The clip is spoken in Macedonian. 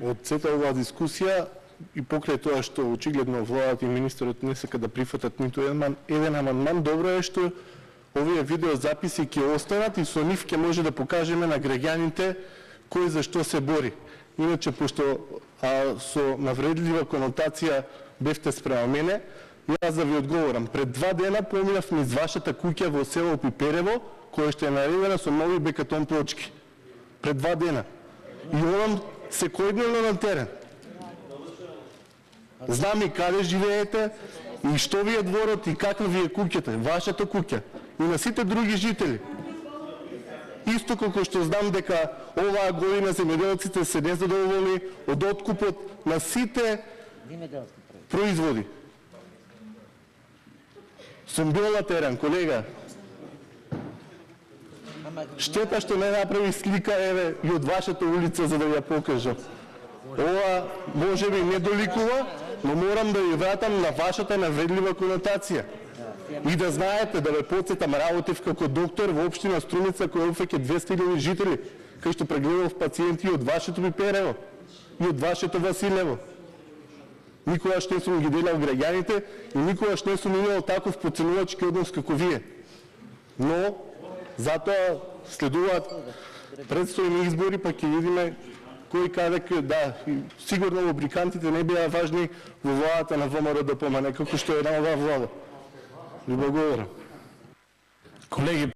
од сета оваа дискусија и покрај тоа што очигледно владата и министерот не сака да прифатат ниту еден амандман, добро е што овие видеозаписи ќе останат и со нив ќе може да покажеме на граѓаните кој за што се бори. Иначе, пошто со навредлива конотација бевте спрема мене, јас да ви одговорам. Пред 2 дена поминав низ вашата куќа во село Пиперево, која што е наредена со нови бекатон плочки. Пред 2 дена. И одам секојдневно на терен. Знам и каде живеете, и што ви е дворот, и каква ви е куќата, вашата куќа. И на сите други жители. Исто како што знам дека оваа година земјоделците се незадоволни од откупот на сите производи. Сум бил на терен, колега. Штета што не направи слика, еве, и од вашата улица за да ја покажам. Ова може би не доликува, но морам да ја вратам на вашата навредлива конотација. И да знаете, да ве подсетам, работев како доктор во општина Струмица која опфаќа 200.000 жители, кај што прегледав пациенти од вашето Пиперево и од вашето Василево. Никогаш не сум ги делал граѓаните и никогаш не сум имал таков поценувачки однос како вие. Но, затоа следуваат предстојни избори, па ќе видиме кој каде, да, сигурно лубрикантите не беа важни во владата на ВМРО ДПМН, како што е на оваа влада. Ви благодарам. Колеги,